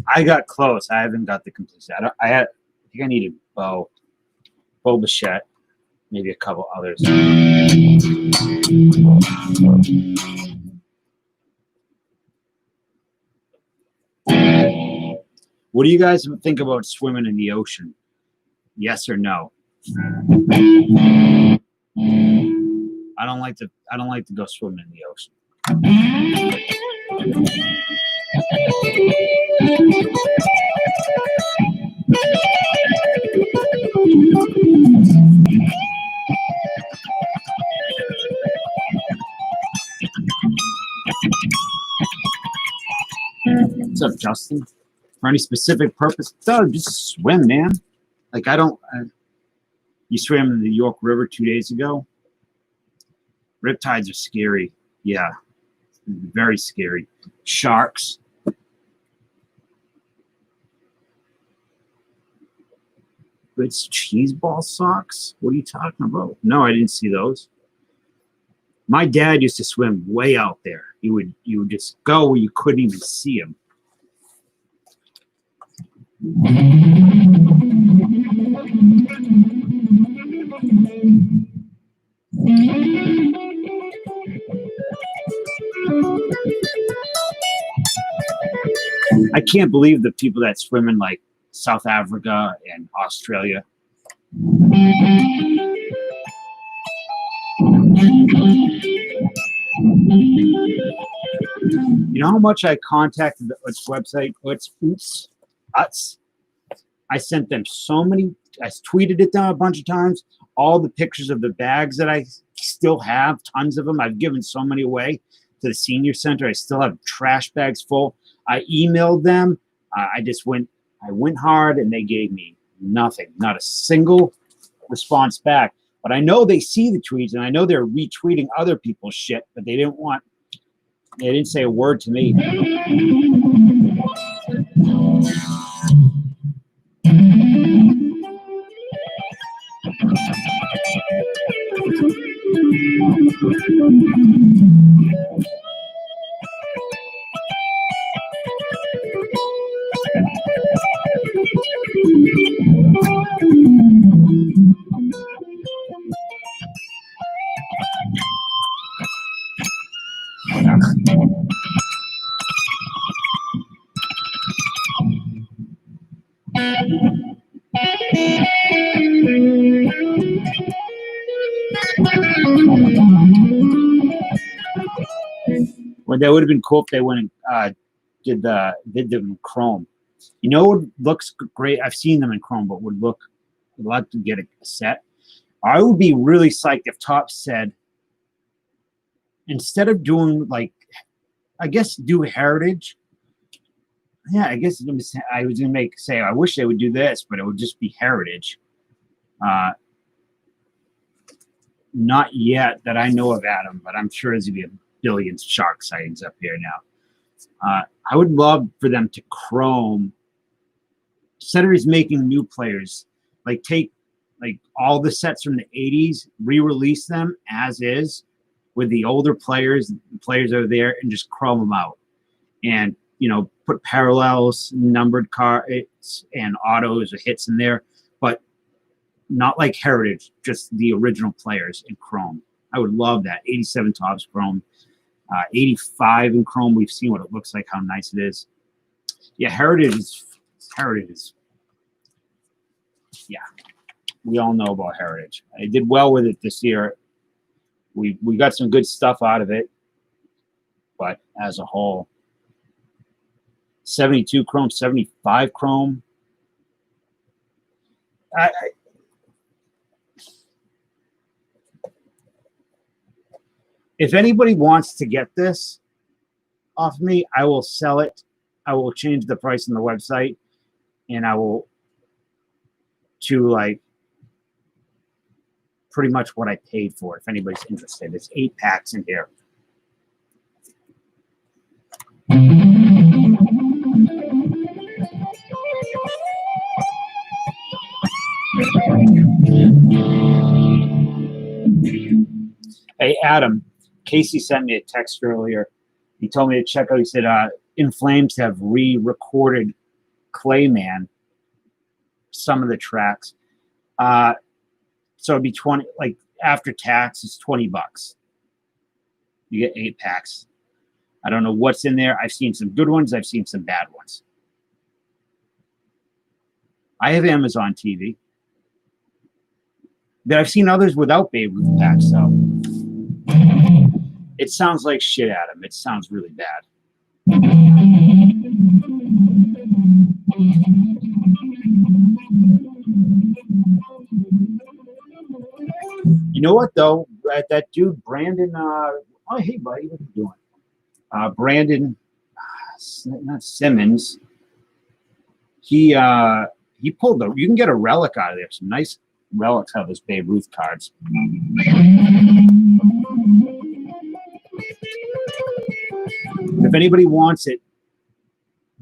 I got close. I haven't got the complete set. I think I needed Bo Bichette, maybe a couple others. What do you guys think about swimming in the ocean? Yes or no? I don't like to go swimming in the ocean. What's up, Justin? For any specific purpose? No, just swim, man. Like, I don't... you swam in the York River 2 days ago? Riptides are scary. Yeah. Very scary. Sharks. It's cheese ball socks? What are you talking about? No, I didn't see those. My dad used to swim way out there. you would just go where you couldn't even see him. I can't believe the people that swim in like South Africa and Australia. You know how much I contacted its website, Utz? I sent them so many, I tweeted it down a bunch of times, all the pictures of the bags that I still have, tons of them. I've given so many away to the senior center. I still have trash bags full. I emailed them. I went hard and they gave me nothing, not a single response back. But I know they see the tweets and I know they're retweeting other people's shit, but they didn't say a word to me. Well, that would have been cool if they went and did them in Chrome. You know what looks great? I've seen them in Chrome, but would look, I'd like to get a set. I would be really psyched if Topps said, instead of doing like, I guess do Heritage. Yeah, I guess I was gonna say I wish they would do this, but it would just be Heritage. Not yet that I know of, Adam, but I'm sure there's gonna be a billion shark sightings up here now. I would love for them to Chrome. Instead of making new players, like take like all the sets from the 80s, re-release them as is with the older players, the players that are there, and just Chrome them out. And, you know, put parallels, numbered cards, and autos or hits in there, but not like Heritage, just the original players in Chrome. I would love that. 87 Topps Chrome. 85 in Chrome. We've seen what it looks like, how nice it is. Yeah, Heritage is, yeah, we all know about Heritage. I did well with it this year. We got some good stuff out of it, but as a whole, 72 Chrome, 75 Chrome. If anybody wants to get this off me, I will sell it. I will change the price on the website, and I will to like pretty much what I paid for. If anybody's interested, it's 8 packs in here. Hey, Adam. Casey sent me a text earlier. He told me to check out. He said, In Flames have re-recorded Clayman, some of the tracks. So it'd be 20, like after tax, it's $20. You get 8 packs. I don't know what's in there. I've seen some good ones. I've seen some bad ones. I have Amazon TV. But I've seen others without Babe Ruth packs, so. It sounds like shit, Adam. It sounds really bad. You know what, though? That dude, Brandon, oh, hey, buddy, what are you doing? Brandon, not Simmons. He pulled you can get a relic out of there. Some nice relics out of those Babe Ruth cards. If anybody wants it,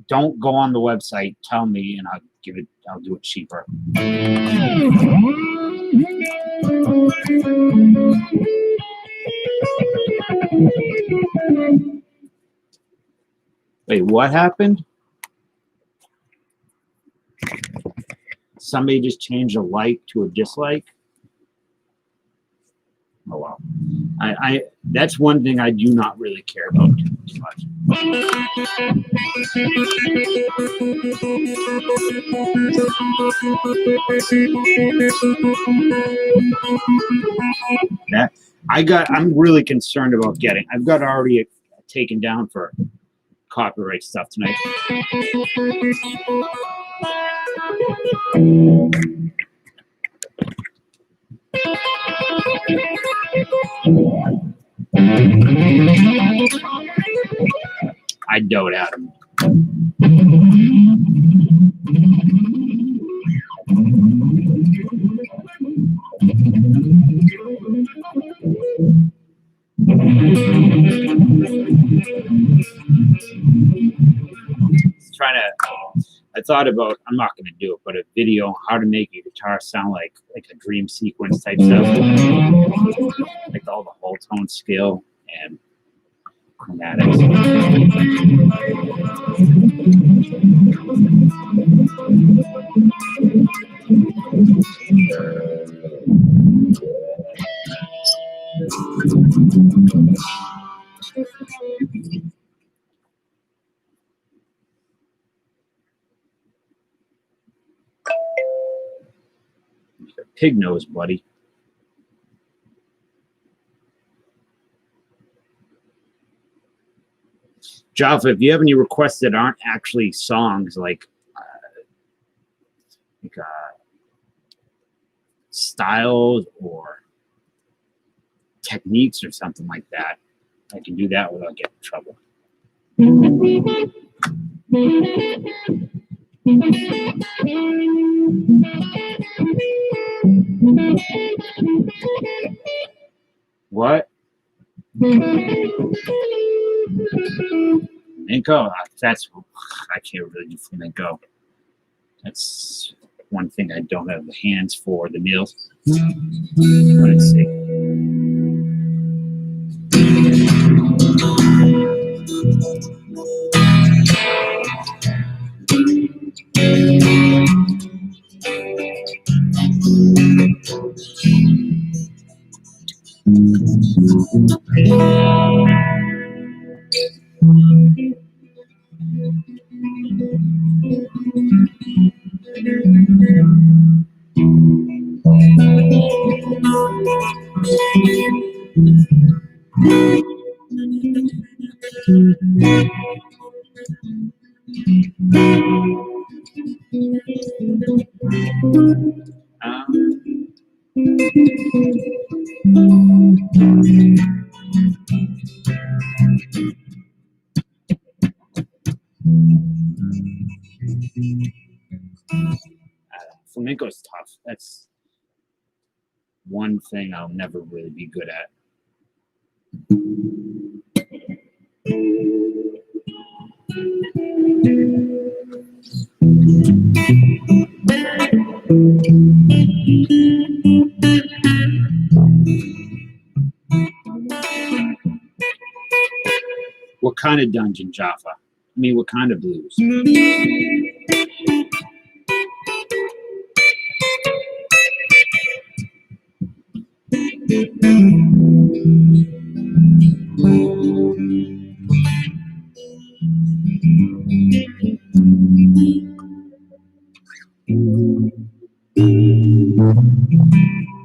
don't go on the website. Tell me, and I'll do it cheaper. Wait, what happened? Somebody just changed a like to a dislike? Oh wow. I that's one thing I do not really care about too much. That I'm really concerned about getting. I've got already taken down for copyright stuff tonight. I doubt Adam. I thought about, I'm not going to do it, but a video on how to make your guitar sound like a dream sequence type stuff. Like all the whole tone scale and chromatics. Pig nose, buddy. Jaffa, if you have any requests that aren't actually songs, like styles or techniques or something like that, I can do that without getting in trouble. What? Flamenco? That's, I can't really do flamenco. That's one thing I don't have the hands for, the nails. Let's see. Flamenco's tough. That's one thing I'll never really be good at. What kind of dungeon, Jaffa? I mean, what kind of blues?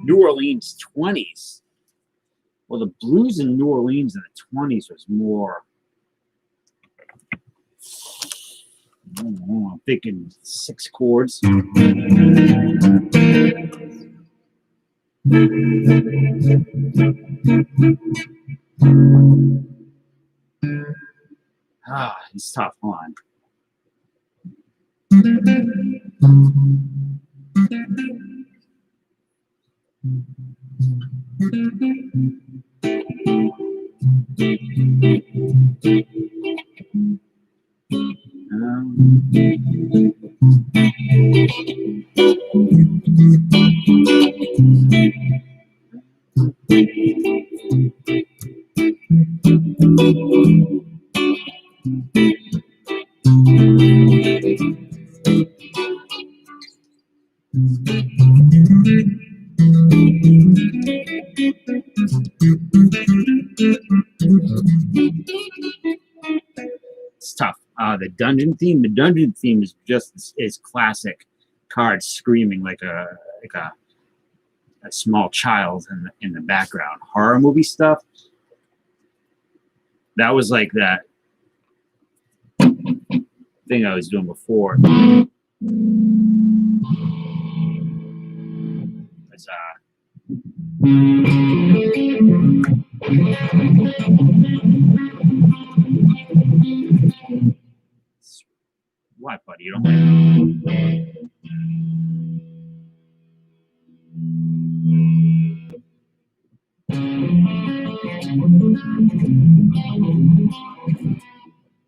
New Orleans 20s. Well, the blues in New Orleans in the 20s was more, I don't know, I'm thinking 6 chords. He's tough. Hold on. It's tough. The dungeon theme. The dungeon theme is just is classic. Cards screaming like a small child in the background. Horror movie stuff. That was like that thing I was doing before. It's, what, buddy? You don't like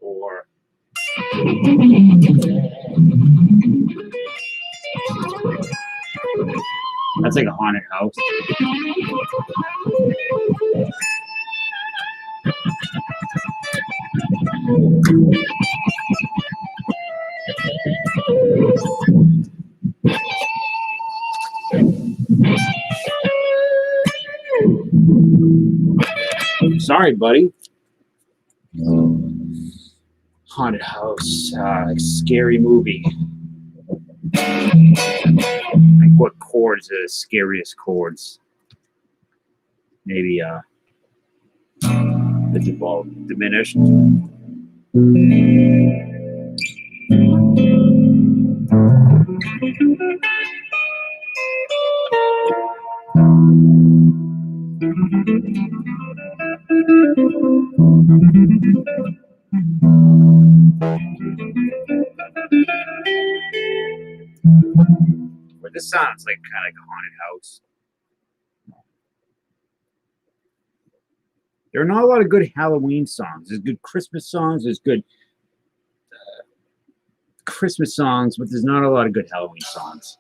or that's like a haunted house. Sorry, buddy. Haunted house, scary movie. Like what chords are the scariest chords? Maybe the Duval diminished. But this sounds like kind of like a haunted house. There are not a lot of good Halloween songs. There's good Christmas songs. There's good Christmas songs, but there's not a lot of good Halloween songs.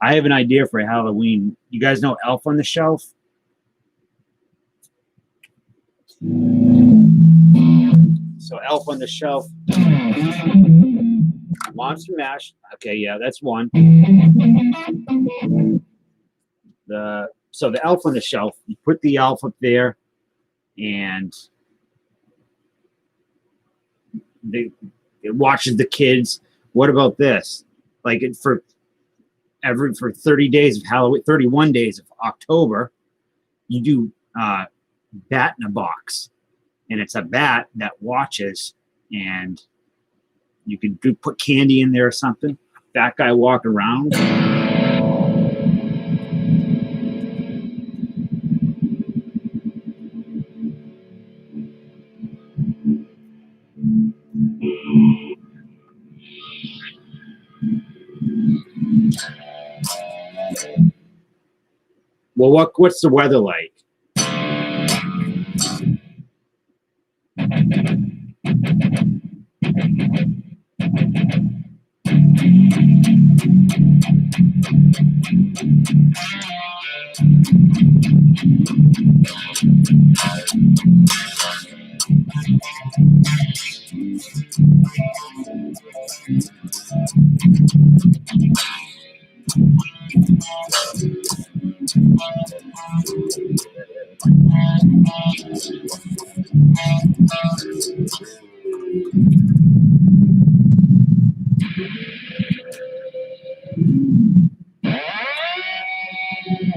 I have an idea for a Halloween. You guys know Elf on the Shelf? So Elf on the Shelf. Monster Mash. Okay, yeah, that's one. So the Elf on the Shelf, you put the elf up there, and it watches the kids. What about this? Like for 30 days of Halloween, 31 days of October, you do Bat in a Box, and it's a bat that watches, and you can put candy in there or something. That guy walk around. Well, what's the weather like?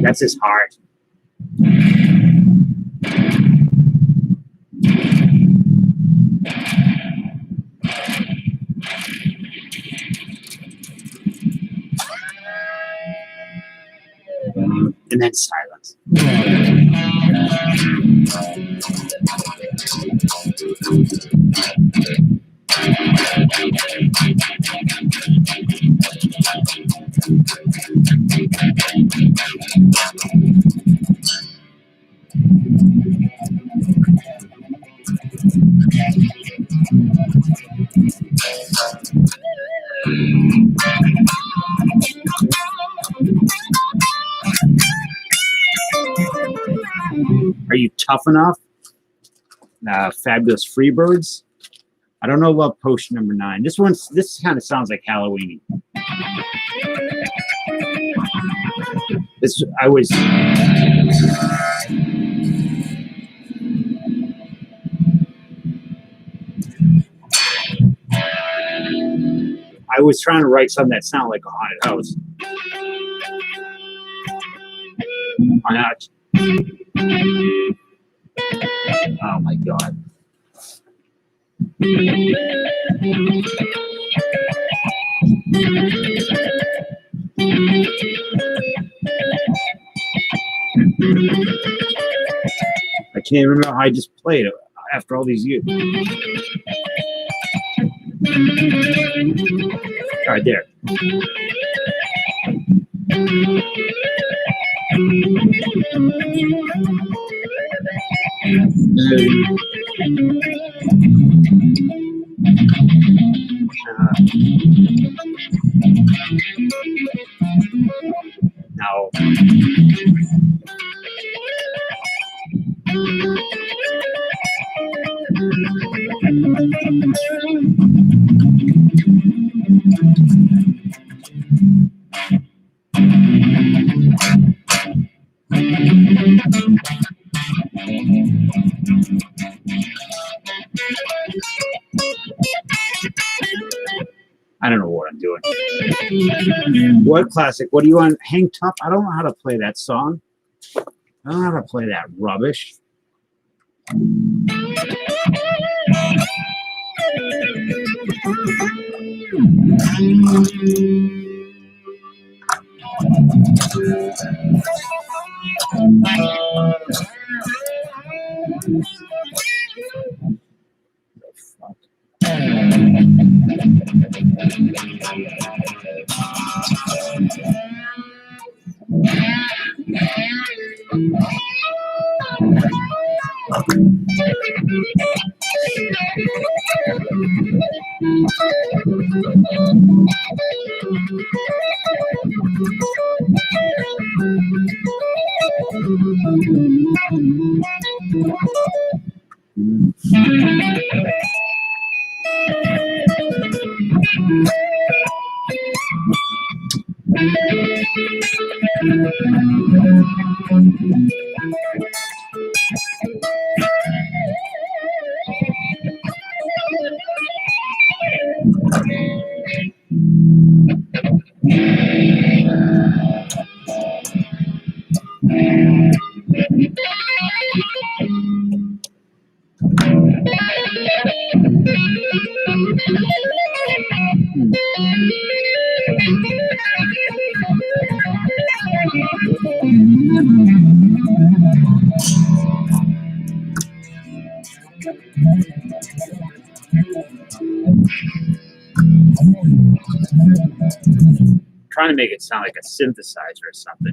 That's his heart. And then silence. Are you tough enough? Fabulous Freebirds. I don't know about potion number 9. This kind of sounds like Halloween. This I was. I was trying to write something that sounded like a haunted house. I'm not. Oh my god. I can't remember how I just played it after all these years. All right, there. Now, I don't know what I'm doing. What classic? What do you want? Hang Tough? I don't know how to play that song. I don't know how to play that rubbish. Trying to make it sound like a synthesizer or something.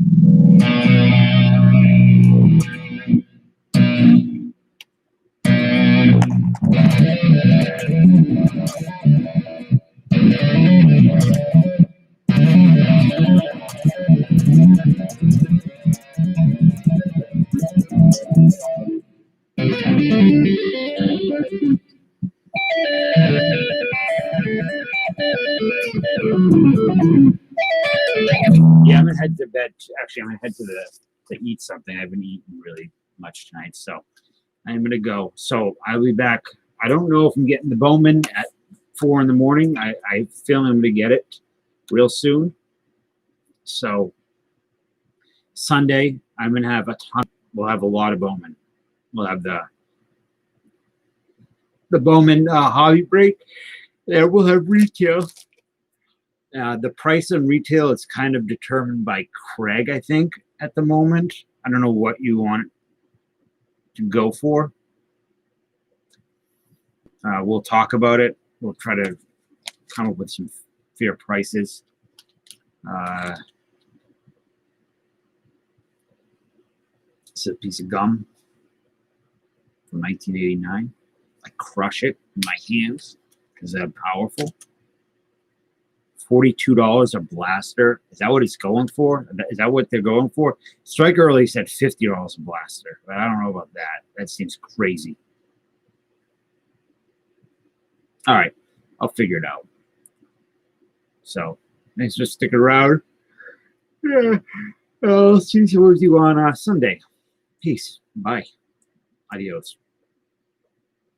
Yeah, I'm gonna head to bed. Actually, I'm gonna head to eat something. I haven't eaten really much tonight, so I'm gonna go. So I'll be back. I don't know if I'm getting the Bowman at 4 in the morning. I feel I'm gonna get it real soon. So Sunday, I'm gonna have a ton. We'll have a lot of Bowman. We'll have the Bowman hobby break. There we'll have retail. The price of retail is kind of determined by Craig, I think, at the moment. I don't know what you want to go for. We'll talk about it. We'll try to come up with some fair prices. It's a piece of gum from 1989. I crush it in my hands because they're powerful. $42 a blaster. Is that what it's going for? Is that what they're going for? Strike Early said $50 a blaster, but I don't know about that. That seems crazy. All right, I'll figure it out. So thanks for sticking around. Yeah. I'll see you with you on Sunday. Peace. Bye. Adios.